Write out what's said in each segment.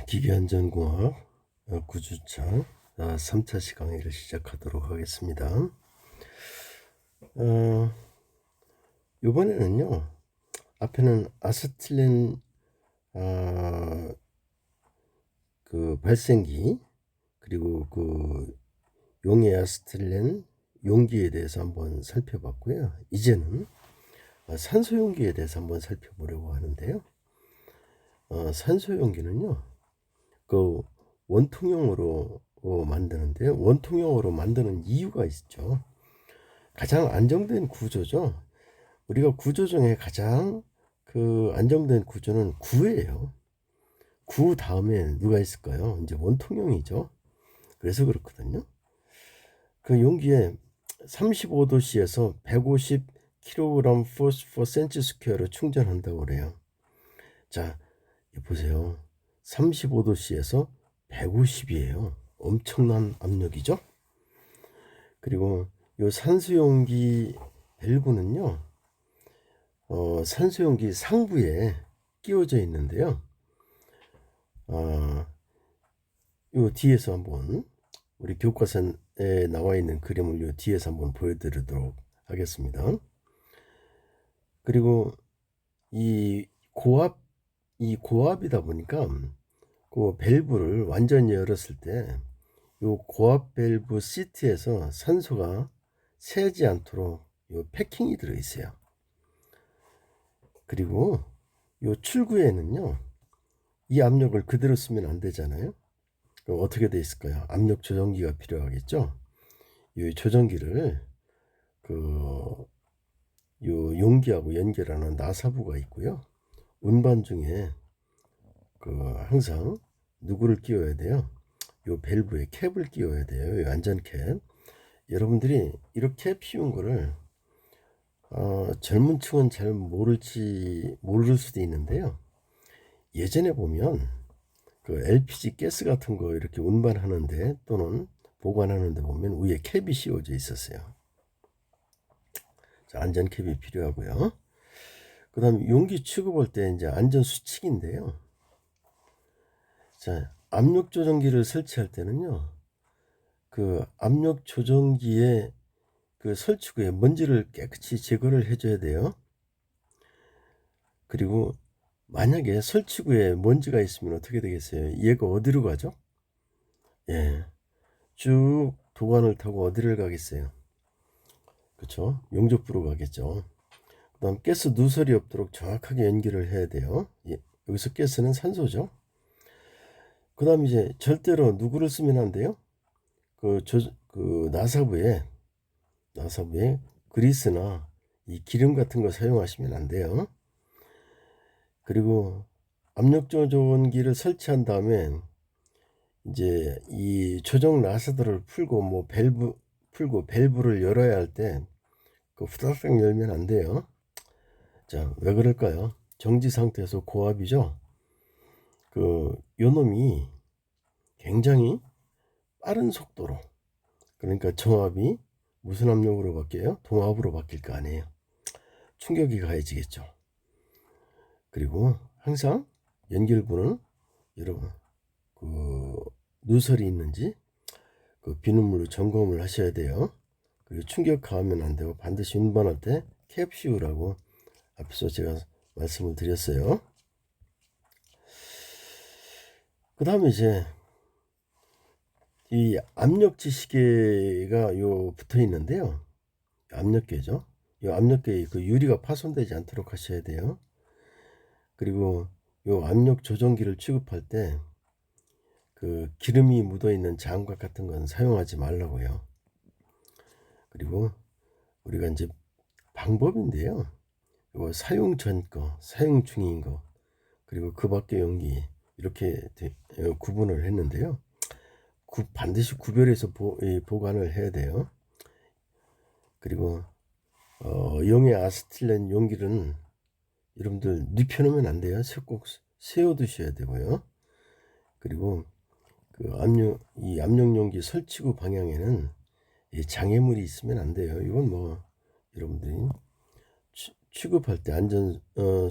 기계안전공학 9주차 3차시 강의를 시작하도록 하겠습니다. 이번에는요, 앞에는 아세틸렌 그 발생기, 그리고 그 용해 아세틸렌 용기에 대해서 한번 살펴봤고요. 이제는 산소 용기에 대해서 한번 살펴보려고 하는데요. 산소 용기는요, 그 원통형으로 만드는데요. 원통형으로 만드는 이유가 있죠. 가장 안정된 구조죠. 우리가 구조 중에 가장 그 안정된 구조는 구예요. 구 다음에 누가 있을까요? 이제 원통형이죠. 그래서 그렇거든요. 그 용기에 35도씨에서 150kg per cm²로 충전한다고 그래요. 자, 보세요. 35도씨에서 150이에요. 엄청난 압력이죠. 그리고 이 산소용기 밸브는요, 산소용기 상부에 끼워져 있는데요. 요 뒤에서 한번 우리 교과서에 나와 있는 그림을 요 뒤에서 한번 보여드리도록 하겠습니다. 그리고 이 고압이다 보니까 그 밸브를 완전히 열었을 때 요 고압 밸브 시트에서 산소가 새지 않도록 요 패킹이 들어 있어요. 그리고 요 출구에는요, 이 압력을 그대로 쓰면 안 되잖아요. 그럼 어떻게 돼 있을까요? 압력 조정기가 필요하겠죠. 이 조정기를 요 용기하고 연결하는 나사부가 있고요. 운반 중에 항상 누구를 끼워야 돼요? 요 밸브에 캡을 끼워야 돼요. 요 안전캡. 여러분들이 이렇게 피운 거를 젊은 층은 잘 모를 수도 있는데요. 예전에 보면 그 LPG 가스 같은 거 이렇게 운반하는데 또는 보관하는데 보면 위에 캡이 씌워져 있었어요. 자, 안전 캡이 필요하고요. 그 다음에 용기 취급할 때 이제 안전 수칙인데요. 자, 압력 조정기를 설치할 때는요, 그 압력 조정기의 그 설치구에 먼지를 깨끗이 제거를 해줘야 돼요. 그리고 만약에 설치구에 먼지가 있으면 어떻게 되겠어요? 얘가 어디로 가죠? 예, 쭉 도관을 타고 어디를 가겠어요? 그렇죠? 용접부로 가겠죠. 그 다음 가스 누설이 없도록 정확하게 연결을 해야 돼요. 예, 여기서 가스는 산소죠. 그 다음 이제 절대로 누구를 쓰면 안 돼요? 그 나사부에 그리스나 이 기름 같은 거 사용하시면 안 돼요. 그리고 압력 조정기를 설치한 다음에 이제 이 조정 나사들을 풀고 뭐 밸브를 열어야 할 때 그 후다닥 열면 안 돼요. 자, 왜 그럴까요? 정지 상태에서 고압이죠. 요 놈이 굉장히 빠른 속도로, 그러니까 정압이 무슨 압력으로 바뀌어요? 동압으로 바뀔 거 아니에요. 충격이 가해지겠죠. 그리고 항상 연결부는 여러분 누설이 있는지 비눗물로 점검을 하셔야 돼요. 그리고 충격 가하면 안 되고 반드시 운반할 때 캡 씌우라고 앞서 제가 말씀을 드렸어요. 그 다음에 이제 이 압력지 시계가 붙어 있는데요. 압력계죠. 이 압력계 그 유리가 파손되지 않도록 하셔야 돼요. 그리고 요 압력 조정기를 취급할 때 그 기름이 묻어 있는 장갑 같은 건 사용하지 말라고요. 그리고 우리가 이제 방법인데요. 요 사용 전 거, 사용 중인 거, 그리고 그 밖의 용기 이렇게 구분을 했는데요. 반드시 구별해서 보관을 해야 돼요. 그리고 용해 아세틸렌 용기는 여러분들 눕혀놓으면 안 돼요. 꼭 세워두셔야 되고요. 그리고 이 압력 용기 설치구 방향에는 이 장애물이 있으면 안 돼요. 이건 뭐 여러분들이 취급할 때 안전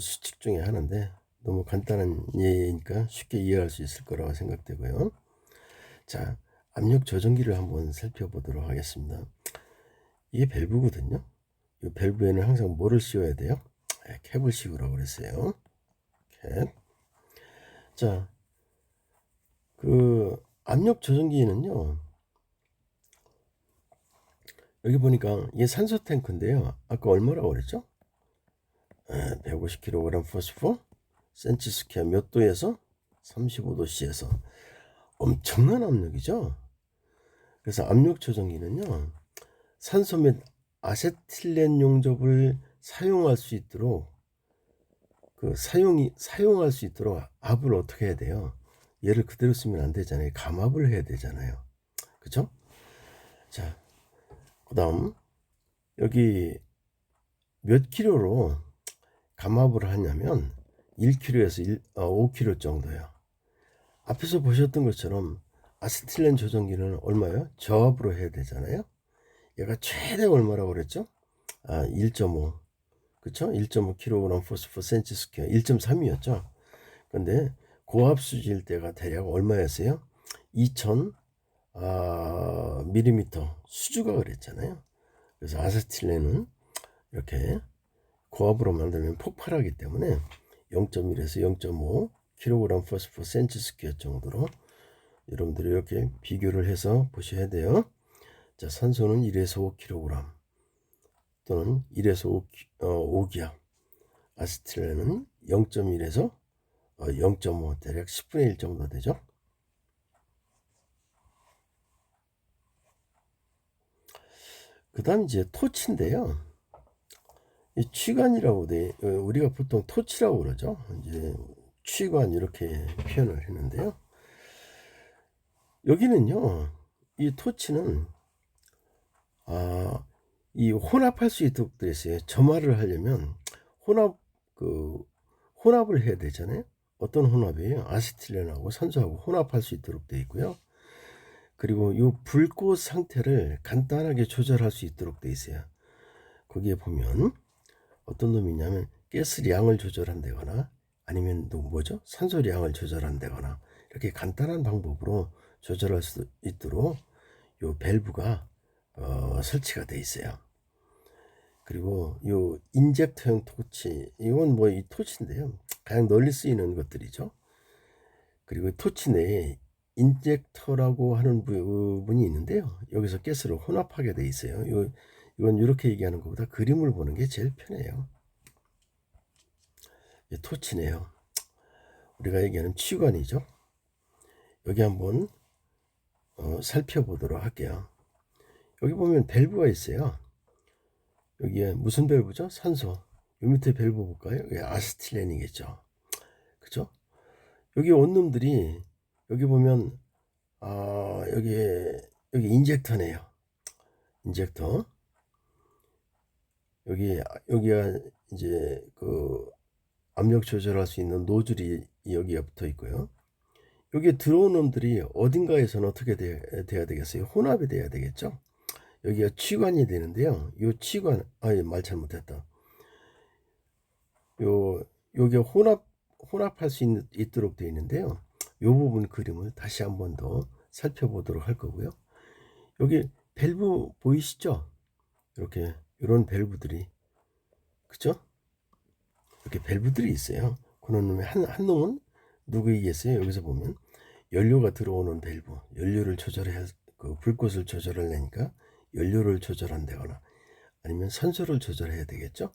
수칙 중에 하나인데 너무 간단한 예니까 쉽게 이해할 수 있을 거라고 생각되고요. 자, 압력 조정기를 한번 살펴보도록 하겠습니다. 이게 밸브거든요. 이 밸브에는 항상 뭐를 씌워야 돼요? 캡을 씌우라고 그랬어요. 캡. 자, 그 압력 조정기는요. 여기 보니까 이게 산소 탱크인데요. 아까 얼마라고 그랬죠? 150kg 포스포 센치 스퀘어 몇 도에서 35도씨에서 엄청난 압력이죠. 그래서 압력 조정기는요. 산소 및 아세틸렌 용접을 사용할 수 있도록 사용할 수 있도록 압을 어떻게 해야 돼요? 얘를 그대로 쓰면 안 되잖아요. 감압을 해야 되잖아요. 그죠? 자, 그다음 여기 몇 킬로로 감압을 하냐면 1kg에서 5kg 정도요. 앞에서 보셨던 것처럼 아세틸렌 조정기는 얼마요? 저압으로 해야 되잖아요. 얘가 최대 얼마라고 그랬죠? 1.5. 그쵸? 1.5kg 포스포 센치 스퀘어 1.3이었죠. 근데 고압수지일 때가 대략 얼마였어요? 2000 밀리미터 수주가 그랬잖아요. 그래서 아세틸렌은 이렇게 고압으로 만들면 폭발하기 때문에 0.1에서 0.5 kg 포스포 센치 스퀘어 정도로 여러분들이 이렇게 비교를 해서 보셔야 돼요. 자, 산소는 1에서 5kg 또는 1에서 5기압, 아세틸렌은 0.1에서 0.5 대략 10분의 1 정도 되죠. 그 다음 이제 토치인데요. 이 취관이라고 우리가 보통 토치라고 그러죠. 이제 취관 이렇게 표현을 했는데요. 여기는요, 이 토치는 이 혼합할 수 있도록 되어 있어요. 점화를 하려면 혼합을 해야 되잖아요. 어떤 혼합이에요? 아세틸렌하고 산소하고 혼합할 수 있도록 되어 있고요. 그리고 이 불꽃 상태를 간단하게 조절할 수 있도록 되어 있어요. 거기에 보면 어떤 놈이 있냐면 가스량을 조절한다거나 아니면 또 뭐죠? 산소량을 조절한다거나 이렇게 간단한 방법으로 조절할 수 있도록 요 밸브가 설치가 되어 있어요. 그리고 요 인젝터형 토치, 이건 뭐 이 토치인데요. 가장 널리 쓰이는 것들이죠. 그리고 토치 내에 인젝터라고 하는 부분이 있는데요. 여기서 가스를 혼합하게 돼 있어요. 이건 이렇게 얘기하는 것보다 그림을 보는 게 제일 편해요. 토치네요. 우리가 얘기하는 치관이죠. 여기 한번 살펴보도록 할게요. 여기 보면 밸브가 있어요. 여기에 무슨 밸브죠? 산소. 요 밑에 밸브 볼까요? 여기 아세틸렌이겠죠. 그죠? 여기 원룸들이 여기 보면 여기 인젝터네요. 인젝터. 여기가 이제 그 압력 조절할 수 있는 노즐이 여기에 붙어 있고요. 여기에 들어온 놈들이 어딘가에서는 어떻게 돼야 되겠어요? 혼합이 돼야 되겠죠. 여기가 치관이 되는데요. 이 치관, 말 잘못했다. 여기가 혼합할 수 있도록 되어 있는데요. 이 부분 그림을 다시 한 번 더 살펴보도록 할 거고요. 여기 밸브 보이시죠? 이렇게 이런 밸브들이, 그죠? 이렇게 밸브들이 있어요. 그런 놈의 한 놈은 누구이겠어요? 여기서 보면 연료가 들어오는 밸브, 연료를 조절해야 불꽃을 조절하려니까 연료를 조절한다거나 아니면 산소를 조절해야 되겠죠.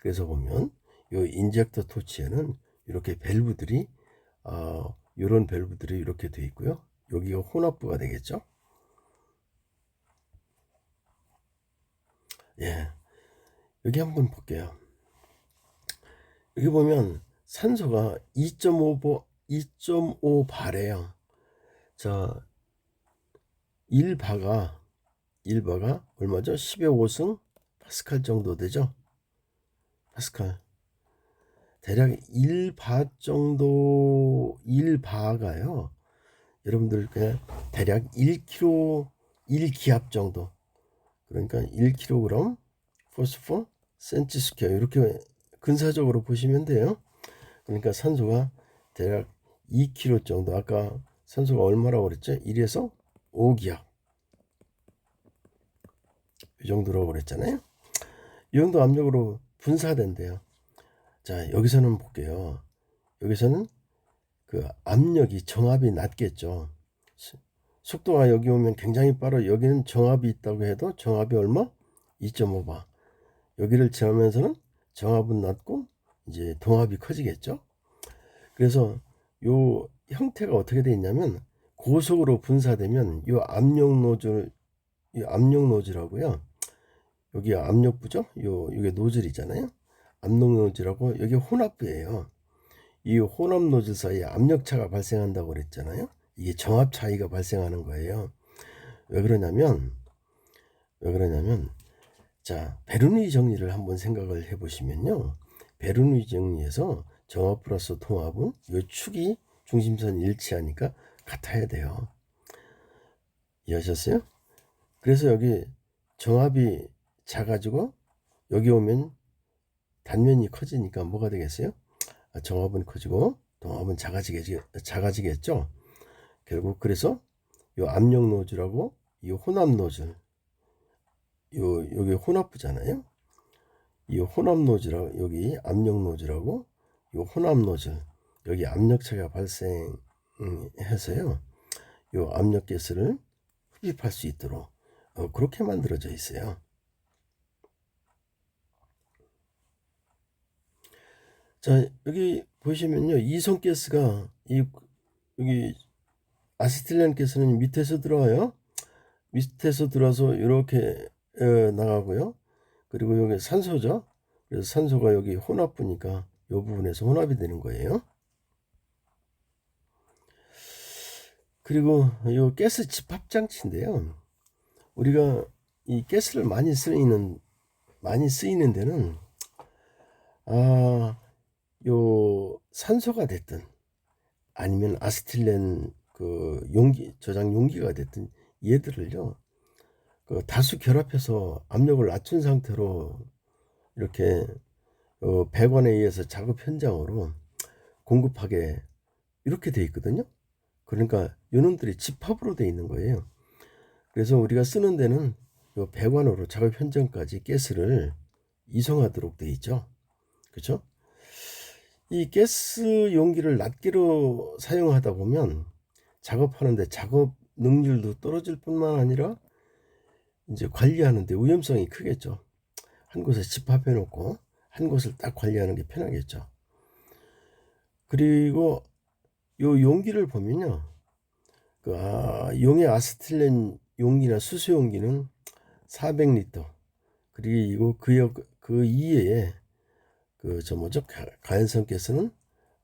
그래서 보면 이 인젝터 토치에는 이렇게 밸브들이 이런 밸브들이 이렇게 되어 있고요. 여기가 혼합부가 되겠죠. 예, 여기 한번 볼게요. 여기 보면 산소가 2.5 바래요. 자, 1바가 얼마죠? 10의 5승 파스칼 정도 되죠. 파스칼. 대략 1바 정도, 1바가요. 여러분들 그냥 대략 1kg 1기압 정도. 그러니까 1kg 포스포 센치 스퀘어 이렇게 근사적으로 보시면 돼요. 그러니까 산소가 대략 2kg 정도, 아까 산소가 얼마라고 그랬죠? 1에서 5기압 이 정도라고 그랬잖아요. 이 정도 압력으로 분사된대요. 자, 여기서는 볼게요. 여기서는 그 압력이 정압이 낮겠죠. 속도가 여기 오면 굉장히 빠르. 여기는 정압이 있다고 해도 정압이 얼마? 2.5바. 여기를 지나면서는 정압은 낮고 이제 동압이 커지겠죠. 그래서 요 형태가 어떻게 되어 있냐면, 고속으로 분사되면 요 압력 노즐, 이 압력 노즐하고요, 여기 압력부죠. 요게 노즐이잖아요. 압력 노즐하고 여기 혼합부예요. 이 혼합 노즐 사이에 압력차가 발생한다고 그랬잖아요. 이게 정압 차이가 발생하는 거예요. 왜 그러냐면 자, 베르누이 정리를 한번 생각을 해보시면요. 베르누이 정리에서 정압 플러스 통압은 이 축이 중심선 일치하니까 같아야 돼요. 이해하셨어요? 그래서 여기 정압이 작아지고 여기 오면 단면이 커지니까 뭐가 되겠어요? 정압은 커지고 동압은 작아지겠죠. 결국 그래서 이 압력 노즐하고 이 혼합 노즐, 여기 혼합부잖아요. 이 혼합 노즐하고 여기 압력 노즐하고 이 혼합 노즐, 여기 압력차가 발생해서요, 이 압력 가스를 흡입할 수 있도록 그렇게 만들어져 있어요. 자, 여기 보시면요, 이성 가스가 여기 아세틸렌 가스는 밑에서 들어와요. 밑에서 들어와서 이렇게 나가고요. 그리고 여기 산소죠. 그래서 산소가 여기 혼합부니까 이 부분에서 혼합이 되는 거예요. 그리고 이 가스 집합 장치인데요. 우리가 이 가스를 많이 쓰이는 데는 요 산소가 됐든 아니면 아세틸렌 그 용기, 저장 용기가 됐든 얘들을요, 그 다수 결합해서 압력을 낮춘 상태로 이렇게 배관에 의해서 작업 현장으로 공급하게 이렇게 돼 있거든요. 그러니까 요놈들이 집합으로 돼 있는 거예요. 그래서 우리가 쓰는 데는 요 배관으로 작업 현장까지 가스를 이송하도록 돼 있죠. 그렇죠? 이 가스 용기를 낱개로 사용하다 보면 작업하는데 작업 능률도 떨어질 뿐만 아니라 이제 관리하는데 위험성이 크겠죠. 한 곳에 집합해 놓고 한 곳을 딱 관리하는 게 편하겠죠. 그리고 요 용기를 보면요, 그 용의 아세틸렌 용기나 수소 용기는 400리터, 그리고 그 이외에 저 뭐죠, 가연성 가스는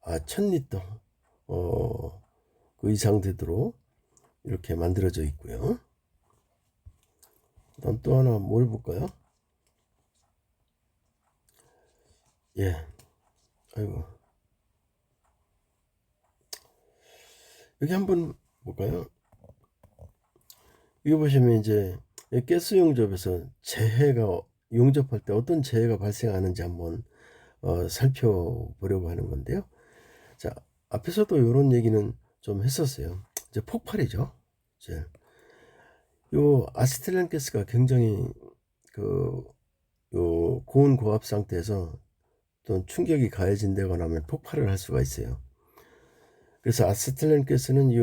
1000리터 그 이상 되도록 이렇게 만들어져 있고요. 그다음 또 하나 뭘 볼까요? 예, 아이고, 여기 한번 볼까요? 여기 보시면 이제 가스 용접에서 재해가, 용접할 때 어떤 재해가 발생하는지 한번 살펴보려고 하는 건데요. 자, 앞에서도 이런 얘기는 좀 했었어요. 이제 폭발이죠. 이제 요 아세틸렌 가스가 굉장히 요 고온 고압 상태에서 또 충격이 가해진다거나 하면 폭발을 할 수가 있어요. 그래서 아세틸렌 가스는 이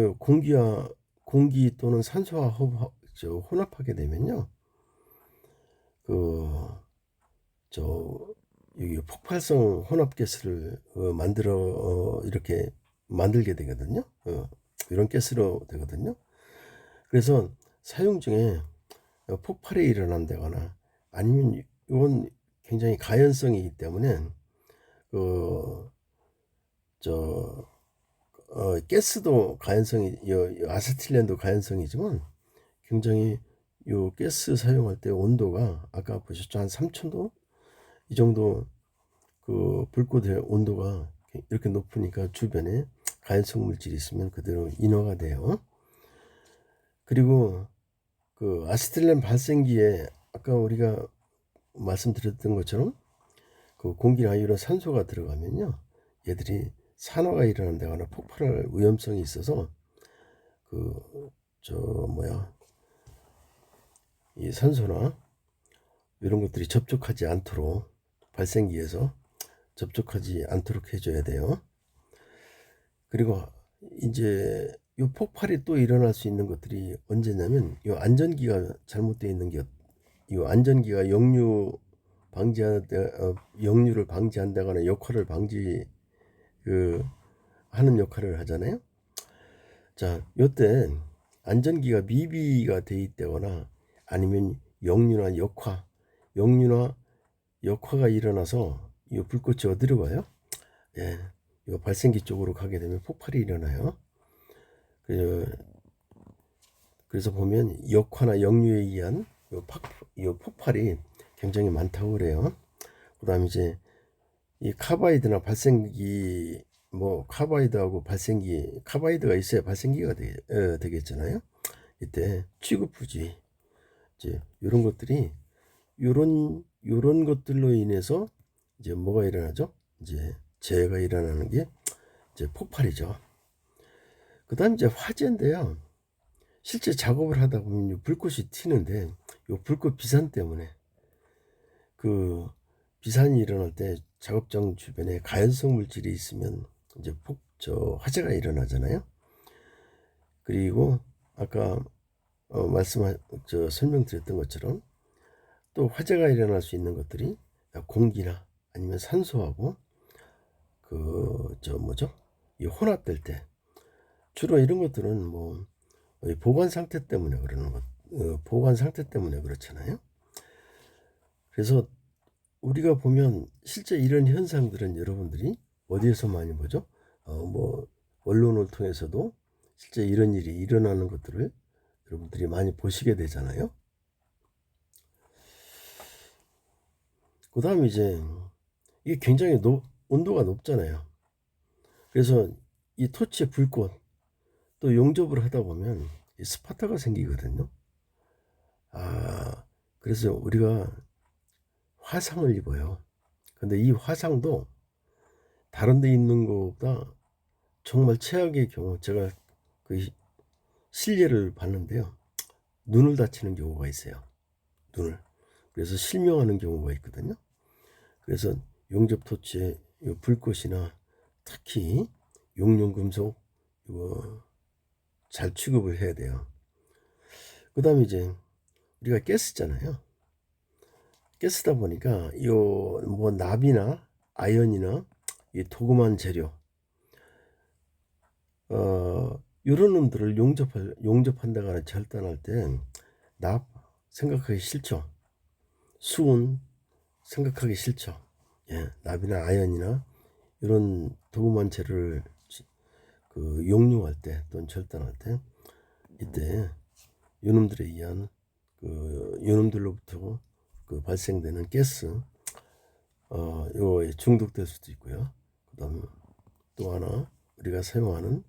공기 또는 산소와 혼합하게 되면요, 여기 폭발성 혼합 가스를 이렇게 만들게 되거든요. 이런 가스로 되거든요. 그래서 사용 중에 폭발이 일어난다거나 아니면 이건 굉장히 가연성이기 때문에 가스도 가연성이, 아세틸렌도 가연성이지만 굉장히 요 가스 사용할 때 온도가 아까 보셨죠, 한 3000도 이 정도 그 불꽃의 온도가 이렇게 높으니까 주변에 가연성 물질이 있으면 그대로 인화가 돼요. 그리고 그 아세틸렌 발생기에 아까 우리가 말씀드렸던 것처럼 그 공기나 이런 산소가 들어가면요, 얘들이 산화가 일어난다거나 폭발할 위험성이 있어서 이 산소나 이런 것들이 접촉하지 않도록 발생기에서 접촉하지 않도록 해줘야 돼요. 그리고 이제 이 폭발이 또 일어날 수 있는 것들이 언제냐면 이 안전기가 잘못되어 있는 게, 이 안전기가 역류를 방지한다거나 역할을 하는 역할을 하잖아요. 자, 요때 안전기가 미비가 돼 있다거나 아니면 역류나 역화가 일어나서 이 불꽃이 어디로 가요? 예, 이 발생기 쪽으로 가게 되면 폭발이 일어나요. 그래서 보면 역화나 역류에 의한 이 폭발이 굉장히 많다고 그래요. 그 다음에 이제 이 카바이드나 발생기, 카바이드가 있어야 발생기가 되겠잖아요. 이때 취급부지, 이제 이런 것들이, 요런 것들로 인해서 이제 뭐가 일어나죠? 이제 재해가 일어나는 게 이제 폭발이죠. 그 다음 이제 화재인데요. 실제 작업을 하다 보면 불꽃이 튀는데, 요 불꽃 비산 때문에 비산이 일어날 때 작업장 주변에 가연성 물질이 있으면 이제 화재가 일어나잖아요. 그리고 아까 설명드렸던 것처럼 또 화재가 일어날 수 있는 것들이 공기나 아니면 산소하고 이 혼합될 때, 주로 이런 것들은 보관 상태 때문에 그렇잖아요. 그래서 우리가 보면 실제 이런 현상들은 여러분들이 어디에서 많이 보죠? 언론을 통해서도 실제 이런 일이 일어나는 것들을 여러분들이 많이 보시게 되잖아요. 그 다음에 이제 이게 굉장히 온도가 높잖아요. 그래서 이 토치의 불꽃 또 용접을 하다 보면 스파타가 생기거든요. 그래서 우리가 화상을 입어요. 근데 이 화상도 다른 데 있는 것보다 정말 최악의 경우, 제가 실례를 봤는데요. 눈을 다치는 경우가 있어요. 눈을. 그래서 실명하는 경우가 있거든요. 그래서 용접 토치에 불꽃이나 특히 용융금속 이거 잘 취급을 해야 돼요. 그 다음에 이제 우리가 가스잖아요. 가스다 보니까 납이나 아연이나 이 도금한 재료 이런 놈들을 용접한다거나 절단할 때 납 생각하기 싫죠. 수은 생각하기 싫죠. 예, 납이나 아연이나 이런 도금한 재료를 용융할 때 또는 절단할 때 이때 요놈들에 의한 요놈들로부터 발생되는 가스 요거에 중독될 수도 있고요. 그다음에 또 하나 우리가 사용하는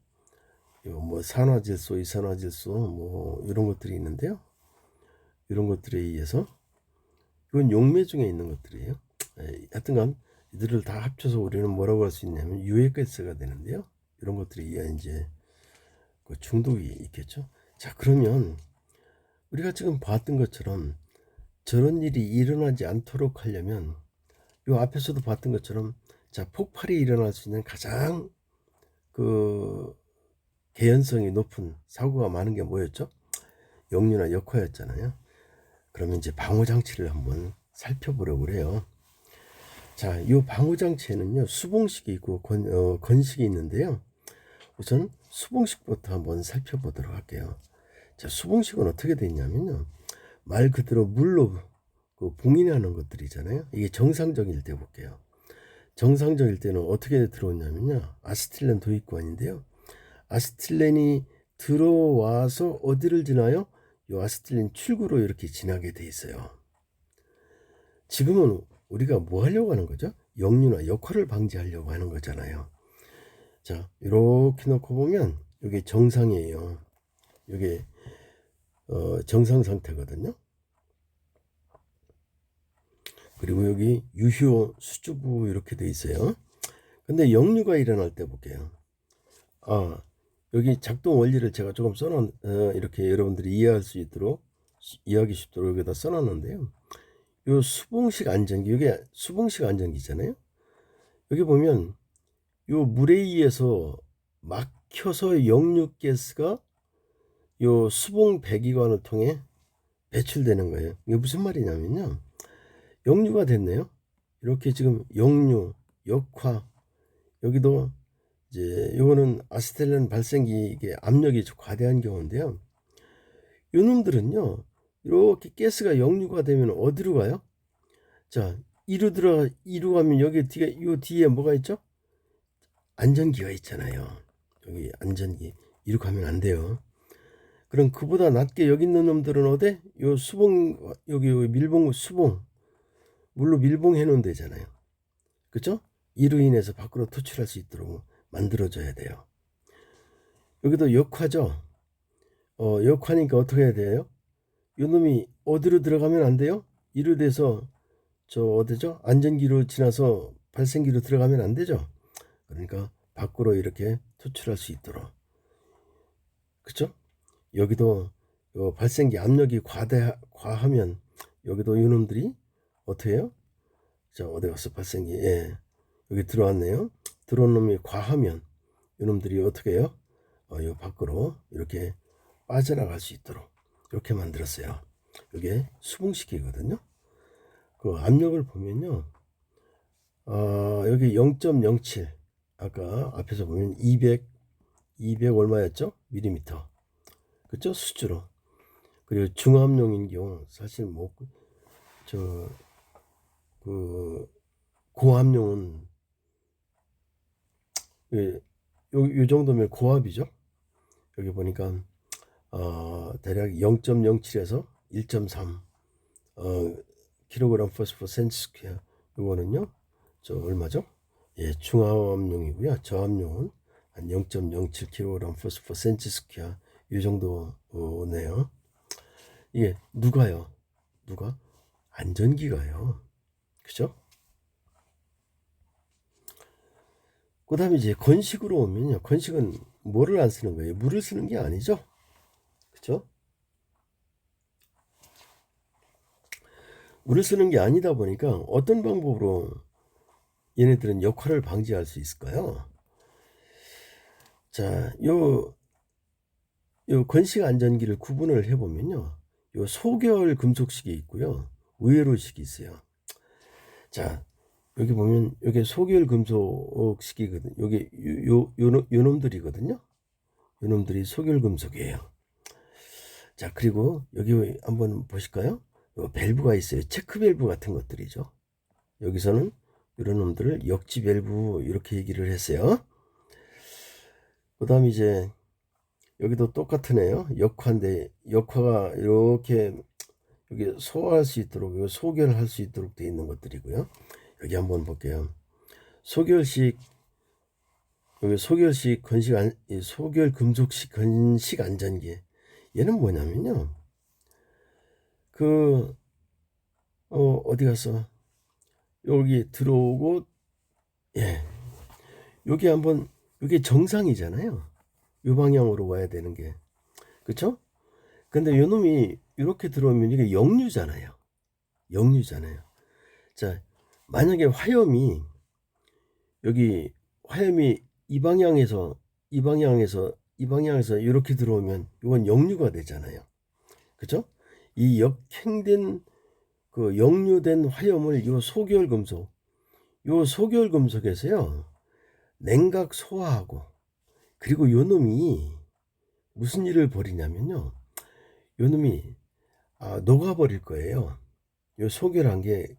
산화질소, 이산화질소 이런 것들이 있는데요. 이런 것들에 의해서 이건 용매 중에 있는 것들이에요. 하여튼간 이들을 다 합쳐서 우리는 뭐라고 할 수 있냐면 유해가스가 되는데요. 이런 것들에 의한 이제 중독이 있겠죠. 자, 그러면 우리가 지금 봤던 것처럼 저런 일이 일어나지 않도록 하려면 요 앞에서도 봤던 것처럼 폭발이 일어날 수 있는 가장 개연성이 높은 사고가 많은 게 뭐였죠? 역류나 역화였잖아요. 그러면 이제 방호장치를 한번 살펴보려고 그래요. 자, 이 방호장치에는요 수봉식이 있고 건식이 있는데요. 우선 수봉식부터 한번 살펴보도록 할게요. 자, 수봉식은 어떻게 되어 있냐면요, 말 그대로 물로 봉인하는 것들이잖아요. 이게 정상적일 때 볼게요. 정상적일 때는 어떻게 들어오냐면요, 아세틸렌 도입관인데요. 아세틸렌이 들어와서 어디를 지나요? 이 아세틸렌 출구로 이렇게 지나게 돼 있어요. 지금은 우리가 뭐 하려고 하는 거죠? 역류나 역화를 방지하려고 하는 거잖아요. 자, 이렇게 놓고 보면 이게 정상이에요. 이게 정상 상태거든요. 그리고 여기 유효 수주부 이렇게 돼 있어요. 근데 역류가 일어날 때 볼게요. 여기 작동 원리를 제가 조금 써놓은 이렇게 여러분들이 이해하기 쉽도록 여기다 써놨는데요. 요 수봉식 안전기, 이게 수봉식 안전기잖아요. 여기 보면 요 물에 의해서 막혀서 역류가스가 요 수봉 배기관을 통해 배출되는 거예요. 이게 무슨 말이냐면요. 역류가 됐네요. 이렇게 지금 역류, 역화, 여기도 이제 요거는 아세틸렌 발생기 이게 압력이 과대한 경우인데요. 요 놈들은요. 이렇게 가스가 역류가 되면 어디로 가요? 자, 이루 가면 여기 뒤에 뭐가 있죠? 안전기가 있잖아요. 여기 안전기. 이루 가면 안 돼요. 그럼 그보다 낮게 여기 있는 놈들은 어디? 요 수봉, 여기 밀봉 수봉, 물로 밀봉해 놓은 데잖아요. 그죠? 이로 인해서 밖으로 토출할 수 있도록 만들어줘야 돼요. 여기도 역화죠. 역화니까 어떻게 해야 돼요? 요 놈이 어디로 들어가면 안 돼요? 이로 돼서 어디죠? 안전기로 지나서 발생기로 들어가면 안 되죠. 그러니까 밖으로 이렇게 토출할 수 있도록. 그쵸? 여기도 발생기 압력이 과하면 여기도 이놈들이 어떻게 해요? 자, 어디 갔어? 발생기. 예. 여기 들어왔네요. 들어온 놈이 과하면 이놈들이 어떻게 해요? 이 밖으로 이렇게 빠져나갈 수 있도록 이렇게 만들었어요. 이게 수봉식이거든요. 그 압력을 보면요. 여기 0.07 아까 앞에서 보면 200 얼마였죠? 밀리미터. 그죠? 수주로. 그리고 중압용인 경우 사실 고압용은 요 정도면 고압이죠. 여기 보니까 대략 0.07에서 1.3 킬로그램 퍼스퍼 센티 스퀘어. 요거는요 얼마죠? 예, 중압용이고요. 저압용은 한 0.07 킬로그램 퍼스퍼 센티 스퀘어 이 정도네요. 이게 누가 안전기가요. 그죠? 그 다음에 이제 건식으로 오면요. 건식은 뭐를 안 쓰는 거예요? 물을 쓰는 게 아니죠. 그죠? 물을 쓰는 게 아니다 보니까 어떤 방법으로 얘네들은 역할을 방지할 수 있을까요? 자, 요 건식 안전기를 구분을 해보면요. 요 소결 금속식이 있고요. 의외로식이 있어요. 자, 여기 보면 여기 소결 금속식이거든요. 여기 요 놈들이거든요. 요 놈들이 소결 금속이에요. 자, 그리고 여기 한번 보실까요? 요 밸브가 있어요. 체크 밸브 같은 것들이죠. 여기서는 이런 놈들을 역지 밸브 이렇게 얘기를 했어요. 그 다음 이제 여기도 똑같은 애요. 역화인데 역화가 이렇게 여기 소화할 수 있도록 소결할 수 있도록 되어 있는 것들이고요. 여기 한번 볼게요. 소결식 여기 소결식 소결 금속식 건식 안전기. 얘는 뭐냐면요. 어디 갔어? 여기 들어오고 예. 여기 한번 이게 정상이잖아요. 이 방향으로 와야 되는 게. 그쵸? 근데 요 놈이 이렇게 들어오면 이게 역류잖아요. 자, 만약에 화염이 이 방향에서 이렇게 들어오면 이건 역류가 되잖아요. 그죠? 이 역류된 화염을 요 소결 금속에서요. 냉각 소화하고 그리고 요 놈이 무슨 일을 벌이냐면요. 요 놈이 녹아버릴 거예요. 요 소결한 게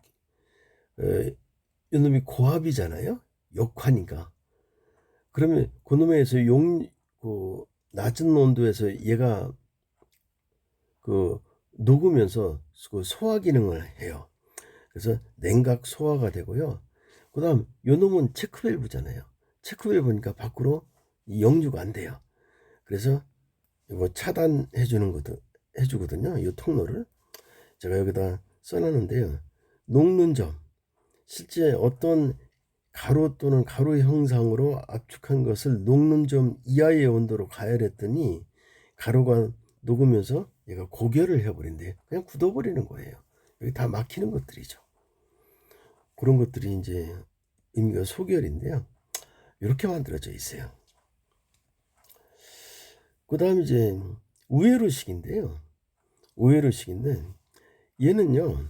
요 놈이 고압이잖아요. 역화니까. 그러면 그 놈에서 낮은 온도에서 얘가 녹으면서 소화 기능을 해요. 그래서 냉각 소화가 되고요. 그 다음 요 놈은 체크밸브잖아요. 체크밸브니까 밖으로 역류가 안 돼요. 그래서 이거 차단해 주거든요. 이 통로를 제가 여기다 써놨는데요. 녹는 점 실제 어떤 가로 또는 가로 형상으로 압축한 것을 녹는 점 이하의 온도로 가열했더니 가루가 녹으면서 얘가 고결을 해버린대요. 그냥 굳어버리는 거예요. 여기 다 막히는 것들이죠. 그런 것들이 이제 의미가 소결인데요. 이렇게 만들어져 있어요. 그 다음 이제 우회로식인데요. 우회로식인데 얘는요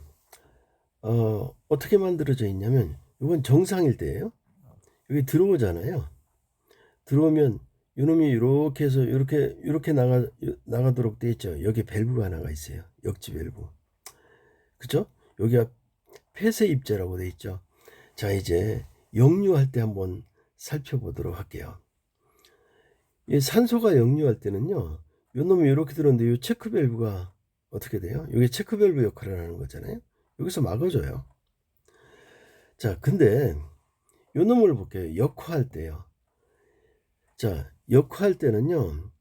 어떻게 만들어져 있냐면, 이건 정상일 때예요. 여기 들어오잖아요. 들어오면 이놈이 이렇게 해서 이렇게 나가도록 돼 있죠. 여기 밸브가 나가 있어요. 역지 밸브. 그죠? 여기가 폐쇄 입자라고 돼 있죠. 자, 이제 역류할 때 한번 살펴보도록 할게요. 이 산소가 역류할 때는요, 요 놈이 이렇게 들어오는데 이 체크 밸브가 어떻게 돼요? 이게 체크 밸브 역할을 하는 거잖아요. 여기서 막아줘요. 자, 근데 요 놈을 볼게요. 역화할 때요. 자, 역화할 때는요,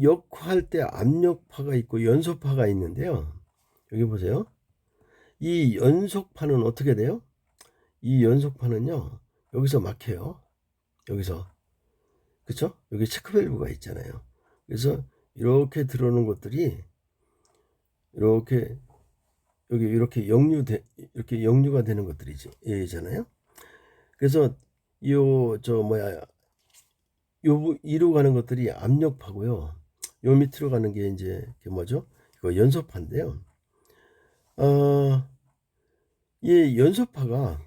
역화할 때 압력파가 있고 연소파가 있는데요. 여기 보세요. 이 연속파는 어떻게 돼요? 이 연속파는요, 여기서 막혀요. 여기서. 그쵸? 여기 체크밸브가 있잖아요. 그래서 이렇게 들어오는 것들이 이렇게 여기 이렇게 역류가 되는 것들이잖아요. 그래서 요 이로 가는 것들이 압력파고요. 요 밑으로 가는 게 이제 뭐죠? 이거 연소파인데요. 이 연소파가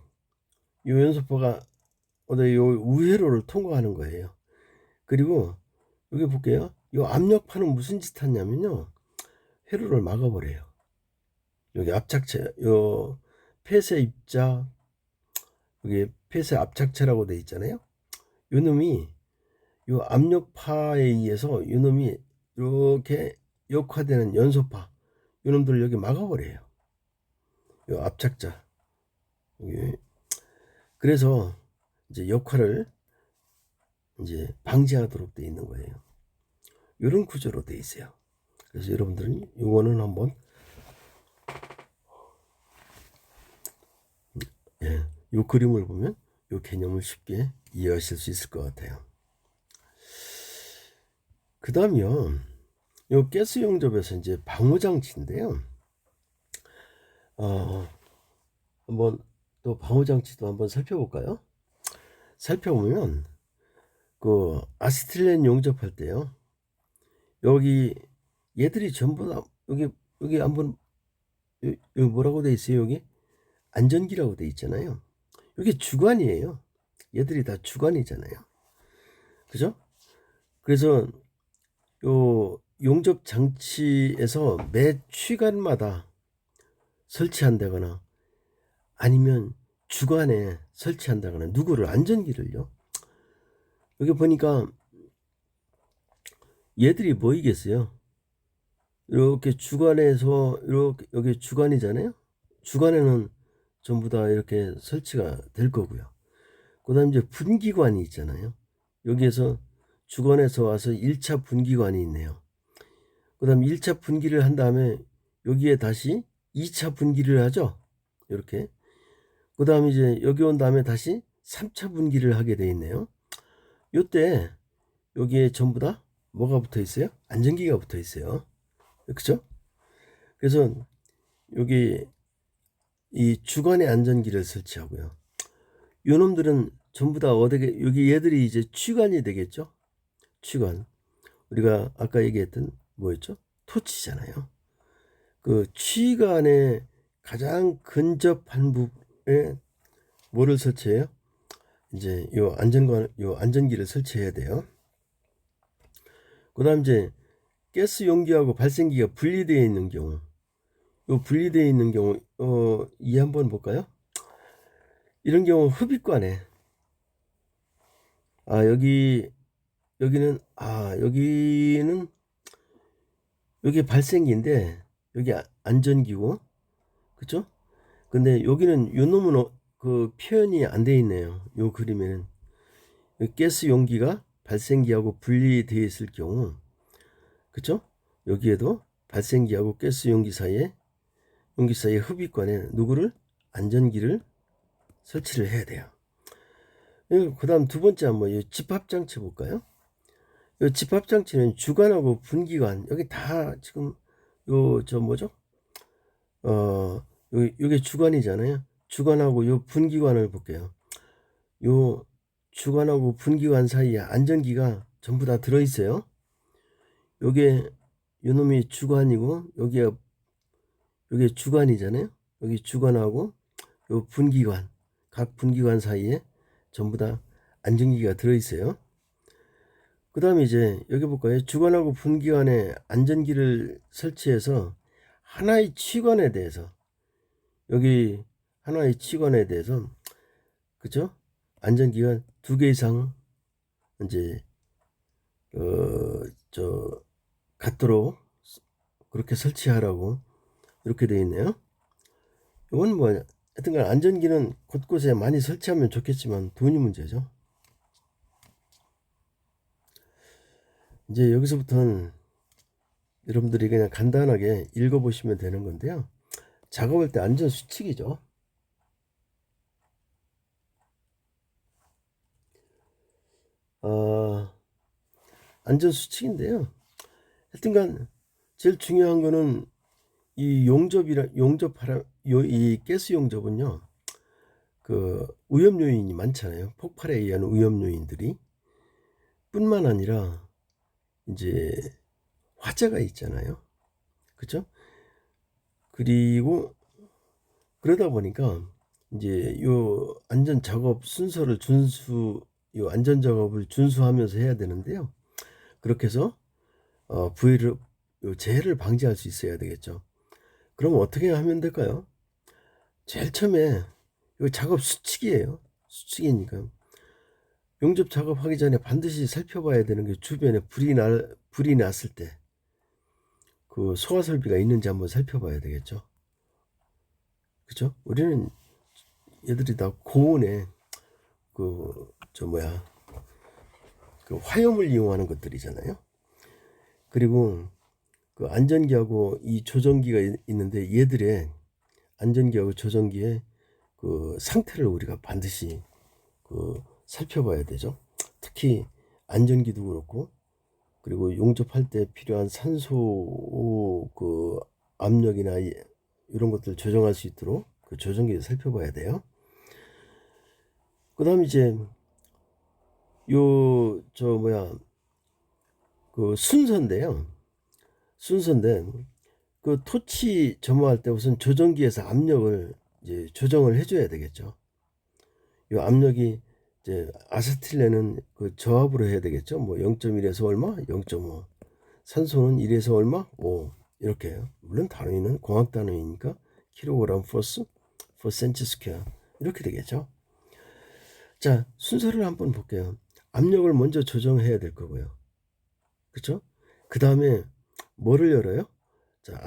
요 우회로를 통과하는 거예요. 그리고 여기 볼게요. 이 압력파는 무슨 짓 하냐면요, 회로를 막아버려요. 여기 압착체, 요 폐쇄 입자, 여기 폐쇄 압착체라고 돼 있잖아요. 요 놈이 요 압력파에 의해서 요 놈이 이렇게 역화되는 연소파, 요 놈들 여기 막아버려요. 요 압착자. 여기. 그래서 이제 역할을 이제 방지하도록 돼 있는 거예요. 이런 구조로 돼 있어요. 그래서 여러분들은 이거는 한번 이 그림을 보면 이 개념을 쉽게 이해하실 수 있을 것 같아요. 그 다음이요, 이 가스 용접에서 이제 방호 장치인데요. 한번 또 방호 장치도 한번 살펴볼까요? 살펴보면 그 아세틸렌 용접할 때요, 여기 얘들이 전부 다 여기 한번 여기 뭐라고 돼 있어요? 여기 안전기라고 돼 있잖아요. 이게 주관이에요. 얘들이 다 주관이잖아요. 그죠? 그래서 요 용접 장치에서 매 취관마다 설치한다거나 아니면 주관에 설치한다거나 누구를 안전기를요. 여기 보니까 얘들이 뭐이겠어요? 이렇게 주관에서 이렇게 여기 주관이잖아요. 주관에는 전부 다 이렇게 설치가 될 거고요. 그 다음 이제 분기관이 있잖아요. 여기에서 주관에서 와서 1차 분기관이 있네요. 그 다음 1차 분기를 한 다음에 여기에 다시 2차 분기를 하죠. 이렇게. 그 다음 이제 여기 온 다음에 다시 3차 분기를 하게 돼 있네요. 요때 여기에 전부 다 뭐가 붙어 있어요? 안전기가 붙어 있어요. 그렇죠? 그래서 여기 이 주관의 안전기를 설치하고요. 요 놈들은 전부 다 어디게, 여기 얘들이 이제 취관이 되겠죠. 취관. 우리가 아까 얘기했던 뭐였죠? 토치잖아요. 그 취관에 가장 근접한 부분에 뭐를 설치해요? 이제 요 안전기를 설치해야 돼요. 그다음 이제 가스 용기하고 발생기가 분리되어 있는 경우, 요 분리되어 있는 경우 이 한번 볼까요? 이런 경우 흡입관에 여기는 여기 발생기인데 여기 안전기고, 그쵸? 근데 여기는 요 놈은 그 표현이 안 돼 있네요. 요 그림에는 가스 용기가 발생기하고 분리되어 있을 경우, 그쵸? 여기에도 발생기하고 가스 용기 사이에 흡입관에 누구를 안전기를 설치를 해야 돼요. 그 다음 두 번째 한번 이 집합장치 볼까요? 이 집합장치는 주관하고 분기관, 여기 다 지금 요 저 뭐죠? 요게 주관이잖아요. 주관하고 요 분기관을 볼게요. 요 주관하고 분기관 사이에 안전기가 전부 다 들어있어요. 요게 요놈이 주관이고 요게 주관이잖아요. 여기 주관하고 요 분기관, 각 분기관 사이에 전부 다 안전기가 들어있어요. 그 다음에 이제 여기 볼까요? 주관하고 분기관에 안전기를 설치해서 하나의 치관에 대해서, 여기 하나의 치관에 대해서, 그죠? 안전기가 2개 이상 이제 갖도록 그렇게 설치하라고 이렇게 되어 있네요. 이건 뭐 하여튼간 안전기는 곳곳에 많이 설치하면 좋겠지만 돈이 문제죠. 이제 여기서부터는 여러분들이 그냥 간단하게 읽어보시면 되는 건데요. 작업할 때 안전 수칙이죠. 안전 수칙인데요. 하여튼간 제일 중요한 거는 이 이 가스 용접은요, 그 위험 요인이 많잖아요. 폭발에 의한 위험 요인들이 뿐만 아니라 이제 화재가 있잖아요. 그렇죠? 그리고 그러다 보니까 이제 요 안전 작업 순서를 요 안전 작업을 준수하면서 해야 되는데요. 그렇게 해서 부위를 요 재해를 방지할 수 있어야 되겠죠. 그럼 어떻게 하면 될까요? 제일 처음에 요 작업 수칙이에요. 수칙이니까 용접 작업하기 전에 반드시 살펴봐야 되는 게 주변에 불이 났을 때 그 소화 설비가 있는지 한번 살펴봐야 되겠죠. 그죠? 우리는 얘들이 다 고온에 그 화염을 이용하는 것들이잖아요. 그리고 그 안전기하고 이 조정기가 있는데 얘들의 안전기하고 조정기의 그 상태를 우리가 반드시 살펴봐야 되죠. 특히 안전기도 그렇고, 그리고 용접할 때 필요한 산소 압력이나 이런 것들 조정할 수 있도록 그 조정기를 살펴봐야 돼요. 그 다음 이제 순서인데요. 그 토치 점화할 때 우선 조정기에서 압력을 이제 조정을 해줘야 되겠죠. 이 압력이 이제 아세틸렌은 그 저압으로 해야 되겠죠. 뭐 0.1에서 얼마, 0.5. 산소는 1에서 얼마, 5 이렇게. 물론 단위는 공학 단위니까 킬로그램 퍼스 센티 스퀘어 이렇게 되겠죠. 자, 순서를 한번 볼게요. 압력을 먼저 조정해야 될 거고요. 그렇죠? 그 다음에 뭐를 열어요? 자,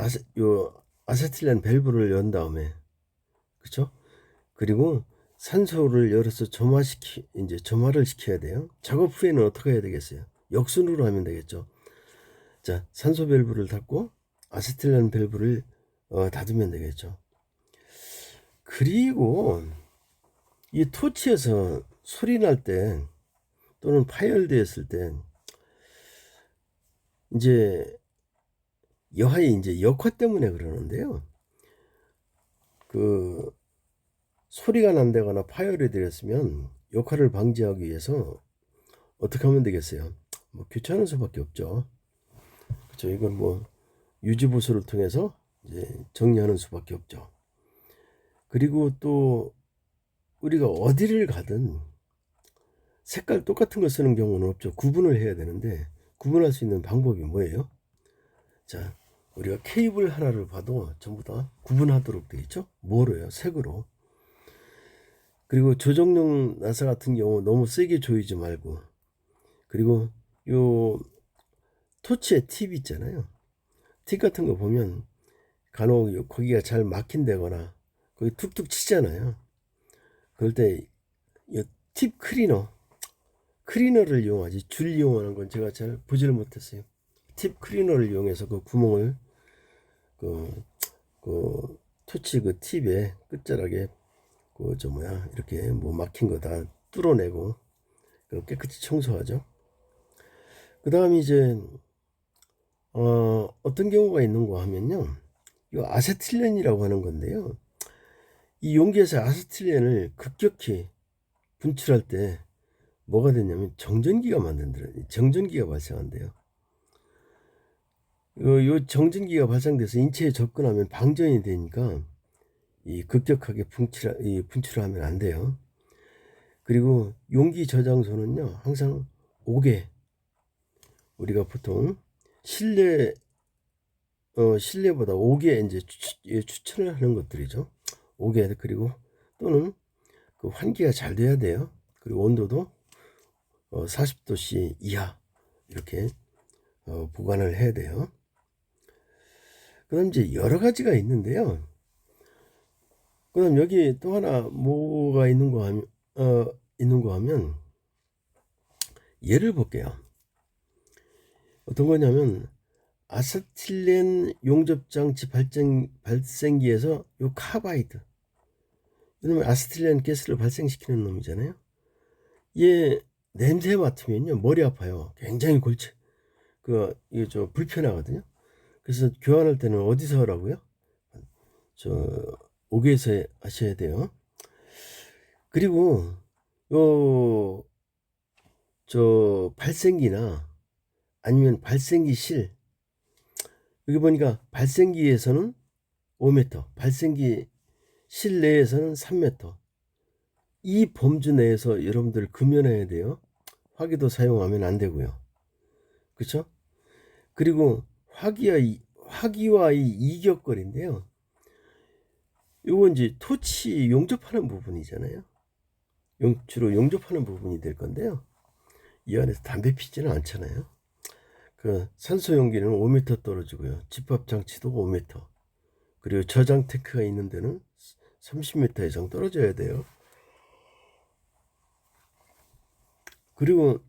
아세틸렌 밸브를 연 다음에, 그렇죠? 그리고 산소를 열어서 점화를 시켜야 돼요. 작업 후에는 어떻게 해야 되겠어요? 역순으로 하면 되겠죠. 자, 산소 밸브를 닫고 아세틸렌 밸브를 닫으면 되겠죠. 그리고 이 토치에서 소리 날 때 또는 파열되었을 때 이제 여하의 이제 역화 때문에 그러는데요. 그 소리가 난다거나 파열이 되었으면 역화를 방지하기 위해서 어떻게 하면 되겠어요? 뭐 교체하는 수밖에 없죠. 그렇죠. 이건 뭐 유지보수를 통해서 이제 정리하는 수밖에 없죠. 그리고 또 우리가 어디를 가든 색깔 똑같은 거 쓰는 경우는 없죠. 구분을 해야 되는데 구분할 수 있는 방법이 뭐예요? 자, 우리가 케이블 하나를 봐도 전부 다 구분하도록 되어 있죠. 뭐로요? 색으로. 그리고 조정용 나사 같은 경우 너무 세게 조이지 말고, 그리고 요 토치의 팁 있잖아요. 팁 같은 거 보면 간혹 거기가 잘 막힌다거나 거기 툭툭 치잖아요. 그럴 때 팁 클리너를 이용하지 줄 이용하는 건 제가 잘 보지를 못했어요. 팁 클리너를 이용해서 그 구멍을 토치 그 팁의 끝자락에 이렇게 뭐 막힌 거 다 뚫어내고 깨끗이 청소하죠. 그 다음 이제 어떤 경우가 있는가 하면요, 이 아세틸렌이라고 하는 건데요, 이 용기에서 아세틸렌을 급격히 분출할 때 뭐가 되냐면 정전기가 발생한대요. 요 정전기가 발생돼서 인체에 접근하면 방전이 되니까 이 급격하게 분출을 하면 안 돼요. 그리고 용기 저장소는요, 항상 5개, 우리가 보통 실내보다 5개 이제 추천을 하는 것들이죠. 5개, 그리고 또는 그 환기가 잘 돼야 돼요. 그리고 온도도 40도씨 이하 이렇게 보관을 해야 돼요. 그다음 이제 여러 가지가 있는데요. 그다음 여기 또 하나 뭐가 있는가 하면 예를 볼게요. 어떤 거냐면 아세틸렌 용접장치 발생기에서 요 카바이드, 이놈은 아세틸렌 가스를 발생시키는 놈이잖아요. 얘 냄새 맡으면요 머리 아파요. 굉장히 이게 좀 불편하거든요. 그래서 교환할 때는 어디서 하라고요? 저 옥외에서 하셔야 돼요. 그리고 발생기나 아니면 발생기실, 여기 보니까 발생기에서는 5m, 발생기 실내에서는 3m, 이 범주 내에서 여러분들 금연해야 돼요. 화기도 사용하면 안 되고요. 그렇죠? 그리고 화기와 이 이격거리인데요, 요거 이제 토치 용접하는 부분이잖아요. 주로 용접하는 부분이 될 건데요, 이 안에서 담배 피지는 않잖아요. 그 산소 용기는 5m 떨어지고요, 집합 장치도 5m, 그리고 저장 탱크가 있는 데는 30m 이상 떨어져야 돼요. 그리고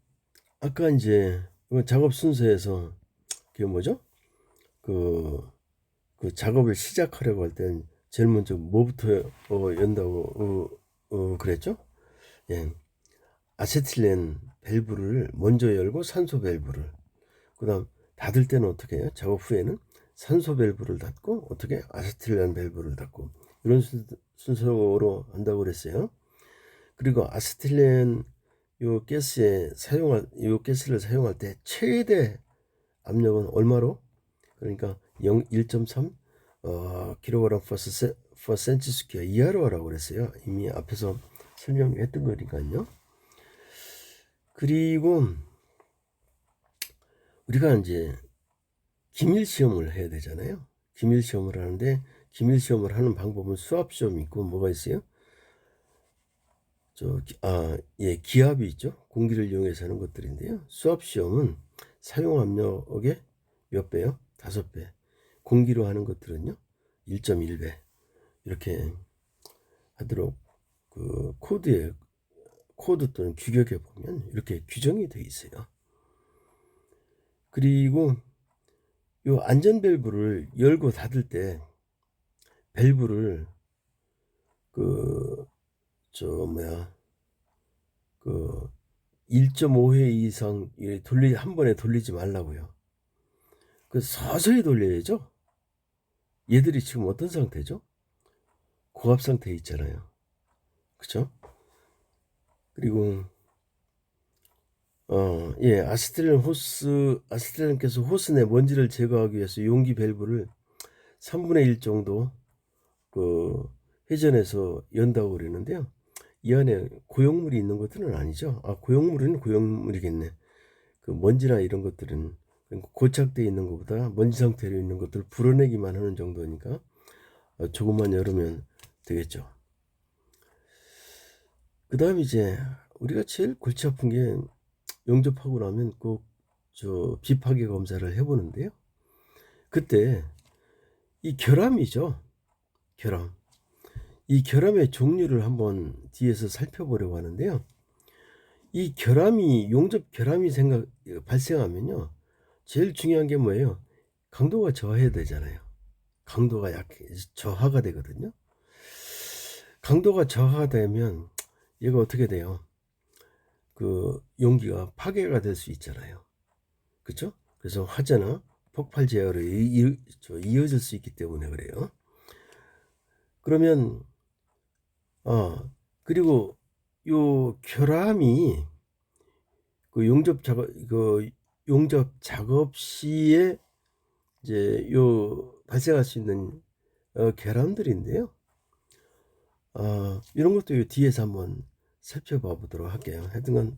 아까 이제 작업 순서에서 그게 뭐죠? 그 작업을 시작하려고 할 땐 제일 먼저 뭐부터 연다고 그랬죠? 예. 아세틸렌 밸브를 먼저 열고 산소 밸브를, 그다음 닫을 때는 어떻게 해요? 작업 후에는 산소 밸브를 닫고 어떻게 아세틸렌 밸브를 닫고, 이런 순서로 한다고 그랬어요. 그리고 아세틸렌 요 가스를 사용할 때 최대 압력은 얼마로? 그러니까 1.3 kg per cm² 이하로 하라고 그랬어요. 이미 앞에서 설명했던 거니까요. 그리고 우리가 이제 기밀 시험을 해야 되잖아요. 기밀 시험을 하는데, 기밀 시험을 하는 방법은 수압 시험이 있고 뭐가 있어요? 기압이 있죠. 공기를 이용해서 하는 것들인데요, 수압 시험은 사용 압력의 몇 배요? 5배. 공기로 하는 것들은요 1.1배 이렇게 하도록 그 코드 또는 규격에 보면 이렇게 규정이 되어 있어요. 그리고 요 안전 밸브를 열고 닫을 때 밸브를 1.5회 이상 한 번에 돌리지 말라고요. 서서히 돌려야죠. 얘들이 지금 어떤 상태죠? 고압 상태에 있잖아요. 그쵸? 그리고 아세틸렌께서 호스 내 먼지를 제거하기 위해서 용기 밸브를 3분의 1 정도 회전해서 연다고 그러는데요, 이 안에 고용물이 있는 것들은 아니죠. 고용물은 고용물이겠네. 그 먼지나 이런 것들은 고착되어 있는 것보다 먼지 상태로 있는 것들을 불어내기만 하는 정도니까 조금만 열으면 되겠죠. 그 다음 이제 우리가 제일 골치 아픈 게, 용접하고 나면 꼭 비파괴 검사를 해보는데요, 그때 이 결함이죠. 이 결함의 종류를 한번 뒤에서 살펴보려고 하는데요, 이 용접 결함이 발생하면요 제일 중요한 게 뭐예요? 강도가 저하해야 되잖아요. 강도가 저하가 되거든요. 강도가 저하되면 얘가 어떻게 돼요? 그 용기가 파괴가 될 수 있잖아요. 그렇죠? 그래서 화재나 폭발 재해로 이어질 수 있기 때문에 그래요. 그러면 그리고 요 결함이 그 용접 작업 시에 이제 발생할 수 있는 결함들인데요. 이런 것도 요 뒤에서 한번 살펴봐 보도록 할게요. 하여튼간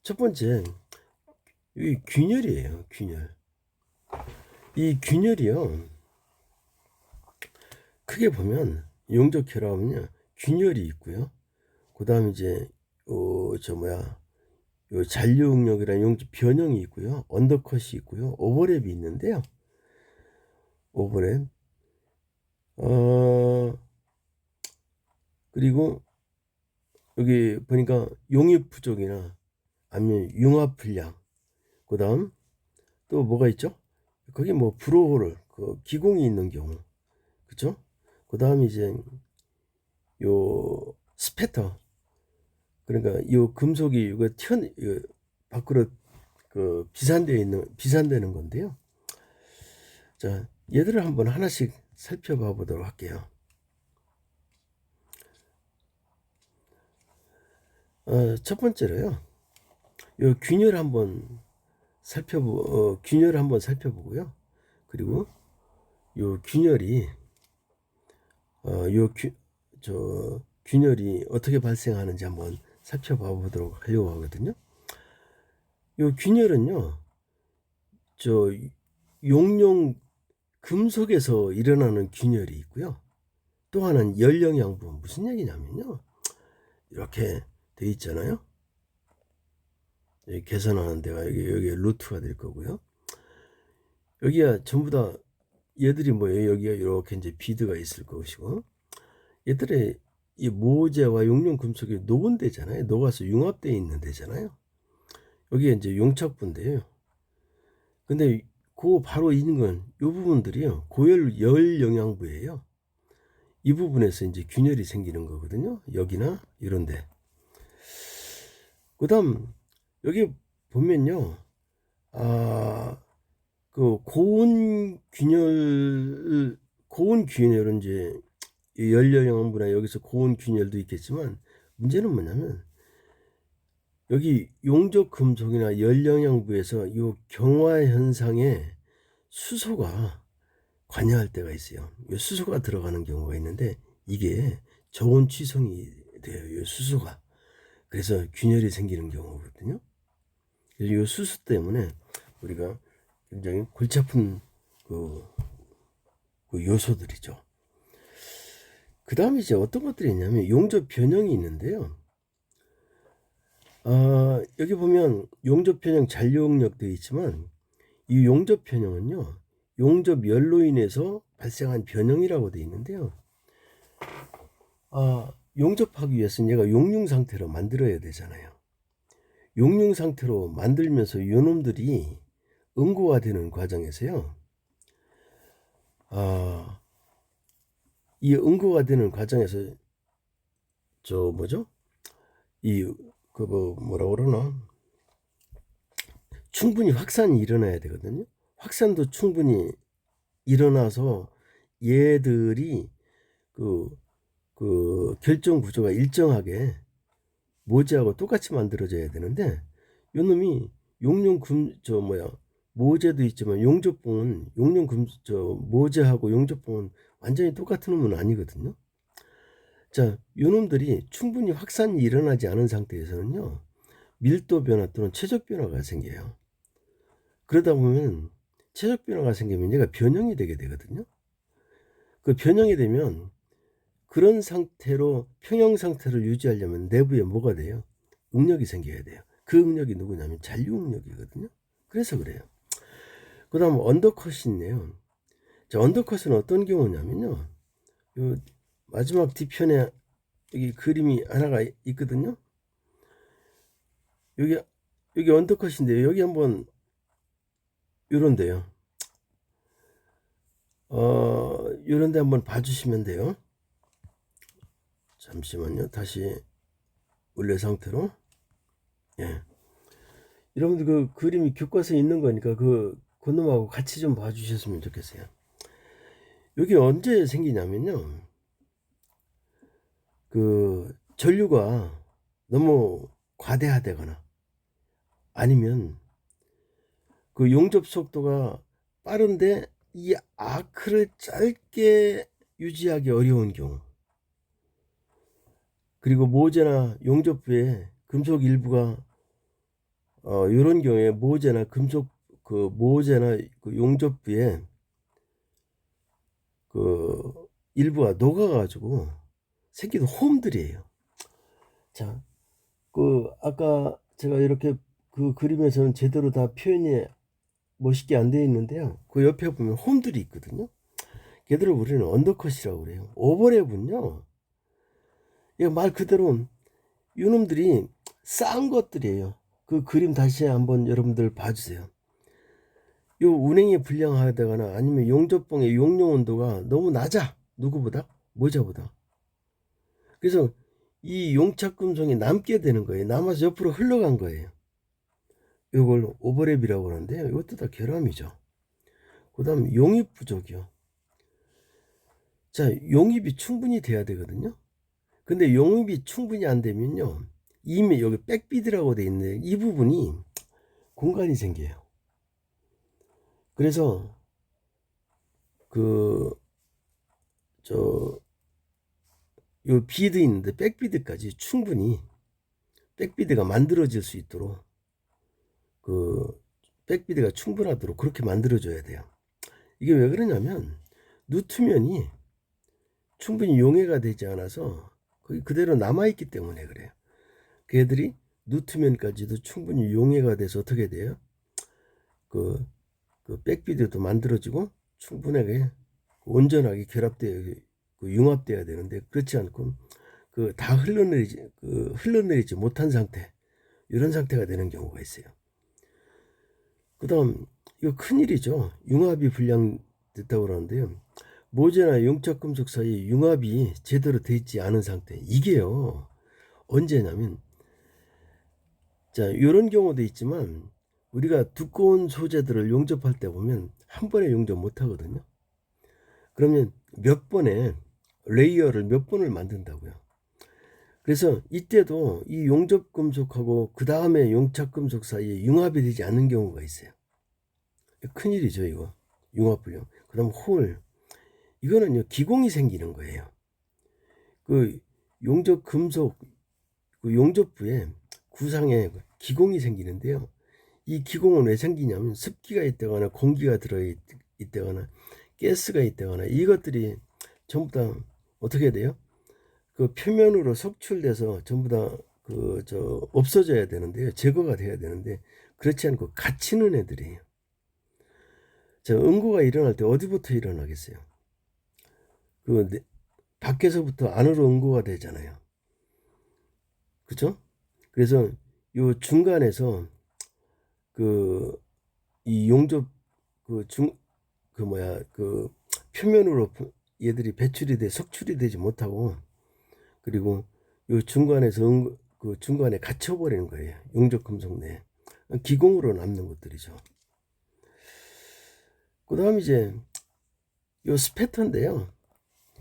첫 번째 이 균열이에요. 균열. 이 균열이요. 크게 보면 용접 결함은요. 균열이 있고요. 그다음에 이제 요 잔류응력이라는 용접 변형이 있고요. 언더컷이 있고요. 오버랩이 있는데요. 오버랩. 그리고 여기 보니까 용입 부족이나 아니면 융합 불량. 그다음 또 뭐가 있죠? 거기 뭐 브로홀 그 기공이 있는 경우. 그렇죠? 그다음에 이제 요 스패터. 그러니까 이 금속이 이거 밖으로 비산되는 건데요. 자, 얘들을 한번 하나씩 살펴봐 보도록 할게요. 첫 번째로요. 요 균열 한번 살펴보고요. 그리고 요 균열이 균열이 어떻게 발생하는지 한번 살펴봐 보도록 하려고 하거든요. 요 균열은요, 용융 금속에서 일어나는 균열이 있고요. 또 하나는 열영양부. 무슨 얘기냐면요, 이렇게 돼 있잖아요. 여기 계산하는 데가 여기 루트가 될 거고요. 여기가 전부 다 얘들이 뭐예요? 여기가 이렇게 이제 비드가 있을 것이고, 얘들의 이 모재와 용융 금속이 녹은데잖아요. 녹아서 융합되어 있는 데잖아요. 여기에 이제 용착부인데요. 근데 그 바로 있는 건 이 부분들이요. 열 영양부예요. 이 부분에서 이제 균열이 생기는 거거든요. 여기나 이런데. 그다음 여기 보면요. 그 고온 균열은 이제 열영양부나 여기서 고온 균열도 있겠지만 문제는 뭐냐면 여기 용접 금속이나 열영양부에서 이 경화 현상에 수소가 관여할 때가 있어요. 이 수소가 들어가는 경우가 있는데 이게 저온 취성이 돼요. 이 수소가. 그래서 균열이 생기는 경우거든요. 이 수소 때문에 우리가 굉장히 골치 아픈 그 요소들이죠. 그 다음에 이제 어떤 것들이 있냐면 용접 변형이 있는데요. 여기 보면 용접 변형 잔류응력 되어 있지만 이 용접 변형은요, 용접 열로 인해서 발생한 변형이라고 되어 있는데요. 용접하기 위해서는 얘가 용융 상태로 만들어야 되잖아요. 용융 상태로 만들면서 요놈들이 응고화되는 과정에서요. 이 응고가 되는 과정에서 뭐라고 그러나 충분히 확산이 일어나야 되거든요. 확산도 충분히 일어나서 얘들이 그 결정 구조가 일정하게 모재하고 똑같이 만들어져야 되는데 요놈이 모재도 있지만 용접봉은 모재하고 용접봉은 완전히 똑같은 놈은 아니거든요. 자, 요놈들이 충분히 확산이 일어나지 않은 상태에서는요, 밀도 변화 또는 최적 변화가 생겨요. 그러다 보면 최적 변화가 생기면 얘가 변형이 되게 되거든요. 그 변형이 되면 그런 상태로 평형 상태를 유지하려면 내부에 뭐가 돼요? 응력이 생겨야 돼요. 그 응력이 누구냐면 잔류 응력이거든요. 그래서 그래요. 그 다음 언더컷이 있네요. 자, 언더컷은 어떤 경우냐면요, 요 마지막 뒤편에 여기 그림이 하나가 있거든요. 여기 언더컷인데 여기 한번 요런데요. 요런데 한번 봐주시면 돼요. 잠시만요. 다시 원래 상태로. 예. 여러분들 그 그림이 교과서에 있는 거니까 그놈하고 같이 좀 봐주셨으면 좋겠어요. 여기 언제 생기냐면요. 그 전류가 너무 과대하다거나 아니면 그 용접 속도가 빠른데 이 아크를 짧게 유지하기 어려운 경우, 그리고 모재나 용접부에 금속 일부가 이런 경우에 모재나 모재나 그 용접부에 그 일부가 녹아가지고 생기는 홈들이에요. 자, 아까 제가 이렇게 그 그림에서는 제대로 다 표현이 멋있게 안 되어 있는데요. 그 옆에 보면 홈들이 있거든요. 걔들을 우리는 언더컷이라고 그래요. 오버랩은요, 이거 말 그대로 이놈들이 싼 것들이에요. 그 그림 다시 한번 여러분들 봐주세요. 요 운행이 불량하다거나 아니면 용접봉의 용료 온도가 너무 낮아. 누구보다? 모자보다. 그래서 이 용착금속이 남게 되는 거예요. 남아서 옆으로 흘러간 거예요. 이걸 오버랩이라고 하는데요. 이것도 다 결함이죠. 그 다음 용입 부족이요. 자, 용입이 충분히 돼야 되거든요. 근데 용입이 충분히 안 되면요, 이미 여기 백비드라고 돼 있는데 이 부분이 공간이 생겨요. 그래서 요 비드 있는데 백비드까지 충분히 백비드가 만들어질 수 있도록 백비드가 충분하도록 그렇게 만들어줘야 돼요. 이게 왜 그러냐면 누트면이 충분히 용해가 되지 않아서 거기 그대로 남아있기 때문에 그래요. 걔들이 누트면까지도 충분히 용해가 돼서 어떻게 돼요? 그 백비드도 만들어지고 충분하게 온전하게 결합되어 융합돼야 되는데 그렇지 않고 다 흘러내리지 못한 상태, 이런 상태가 되는 경우가 있어요. 그 다음 이거 큰일이죠. 융합이 불량됐다고 그러는데요. 모재나 용착금속 사이 융합이 제대로 되어 있지 않은 상태, 이게요 언제냐면, 자, 이런 경우도 있지만 우리가 두꺼운 소재들을 용접할 때 보면 한 번에 용접 못 하거든요. 그러면 몇 번에 레이어를 몇 번을 만든다고요. 그래서 이때도 이 용접 금속하고 그 다음에 용착 금속 사이에 융합이 되지 않는 경우가 있어요. 큰일이죠 이거. 융합불량. 그 다음 홀, 이거는요 기공이 생기는 거예요. 그 용접 금속 용접부에 구상에 기공이 생기는데요. 이 기공은 왜 생기냐면 습기가 있다거나 공기가 들어있다거나 가스가 있다거나 이것들이 전부 다 어떻게 돼요? 그 표면으로 석출돼서 전부 다 없어져야 되는데요. 제거가 돼야 되는데 그렇지 않고 갇히는 애들이에요. 자, 응고가 일어날 때 어디부터 일어나겠어요? 밖에서부터 안으로 응고가 되잖아요. 그죠? 그래서 요 중간에서 이 용접 표면으로 얘들이 배출이 돼 석출이 되지 못하고, 그리고 요 중간에서 중간에 갇혀버리는 거예요. 용접 금속 내에 기공으로 남는 것들이죠. 그 다음 이제 요 스패터인데요.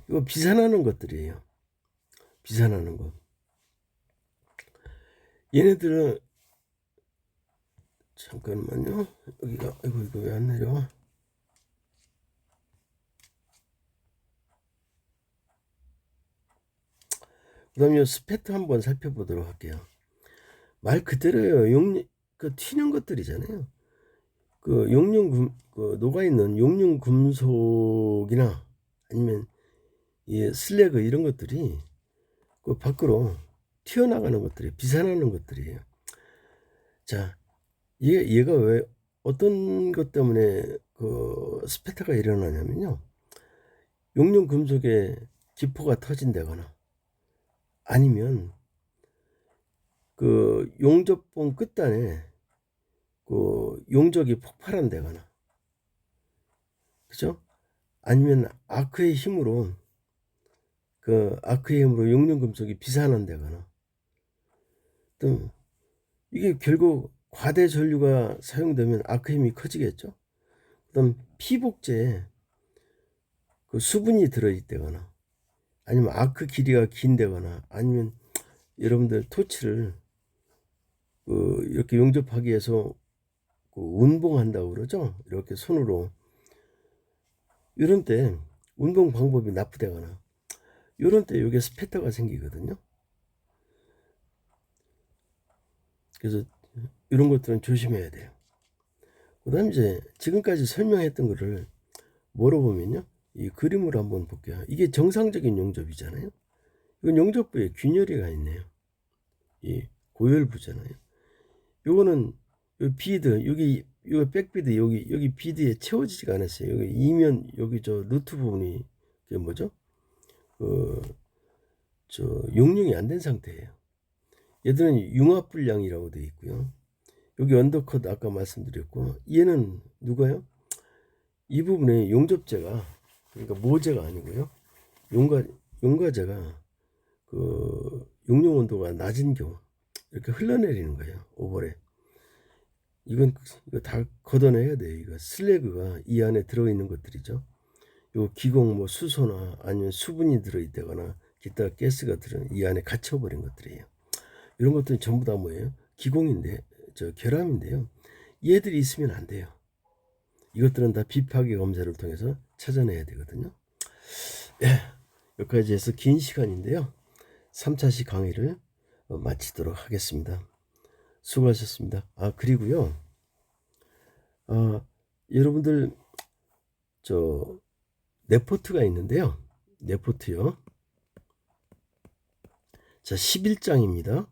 이거 비산하는 것들이에요. 비산하는 것. 얘네들은 잠깐만요. 여기가 이거 왜 안 내려와? 그다음 요 스패터 한번 살펴보도록 할게요. 말 그대로요. 튀는 것들이잖아요. 녹아 있는 용융 금속이나 아니면 이 슬래그 이런 것들이 밖으로 튀어나가는 것들이 비산하는 것들이에요. 자, 얘가 왜 어떤 것 때문에 스패터가 일어나냐면요. 용융 금속에 기포가 터진다거나 아니면 용접봉 끝단에 용적이 폭발한다거나, 그죠? 아니면 아크의 힘으로 용융 금속이 비산한다거나, 또 이게 결국 과대 전류가 사용되면 아크 힘이 커지겠죠. 그다음 피복제에 그 수분이 들어있다거나 아니면 아크 길이가 긴다거나 아니면 여러분들 토치를 이렇게 용접하기 위해서 운봉한다고 그러죠. 이렇게 손으로 이런 때 운봉 방법이 나쁘다거나 이런 때 여기에 스패터가 생기거든요. 그래서 이런 것들은 조심해야 돼요. 그 다음 이제 지금까지 설명했던 거를 뭐로 보면요, 이 그림으로 한번 볼게요. 이게 정상적인 용접이잖아요. 이건 용접부에 균열이가 있네요. 이 고열부잖아요. 요거는 요 비드 여기 이거 백비드 여기 비드에 채워지지가 않았어요. 여기 이면 여기 저 루트 부분이 그게 뭐죠? 저 용융이 안 된 상태예요. 얘들은 융합불량이라고 되어 있고요. 여기 언더컷 아까 말씀드렸고, 얘는 누가요? 이 부분에 용접제가, 그러니까 모제가 아니고요, 용가제가 용융 온도가 낮은 경우 이렇게 흘러내리는 거예요. 오버랩. 이거 다 걷어내야 돼요. 이거 슬래그가 이 안에 들어있는 것들이죠. 요 기공 뭐 수소나 아니면 수분이 들어있다거나 기타 가스가 이 안에 갇혀버린 것들이에요. 이런 것들은 전부 다 뭐예요? 기공인데, 결함인데요. 얘들이 있으면 안 돼요. 이것들은 다 비파기 검사를 통해서 찾아내야 되거든요. 예, 여기까지 해서 긴 시간인데요. 3차시 강의를 마치도록 하겠습니다. 수고하셨습니다. 그리고요. 여러분들 네포트가 있는데요. 네포트요. 자, 11장입니다.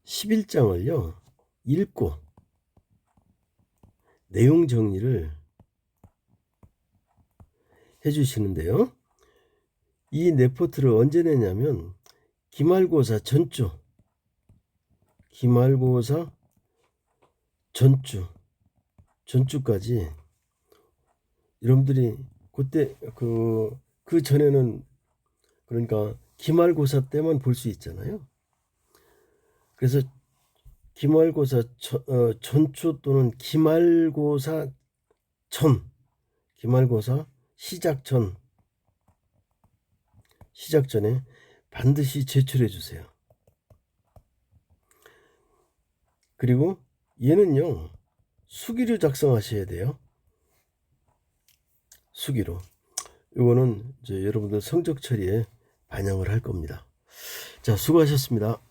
11장을요. 읽고 내용 정리를 해주시는데요. 이 네포트를 언제 내냐면 기말고사 전주까지 여러분들이 그때 그 전에는 그러니까 기말고사 때만 볼 수 있잖아요. 그래서 기말고사 전주 또는 기말고사 시작 전에 반드시 제출해 주세요. 그리고 얘는요, 수기로 작성하셔야 돼요. 수기로. 이거는 이제 여러분들 성적 처리에 반영을 할 겁니다. 자, 수고하셨습니다.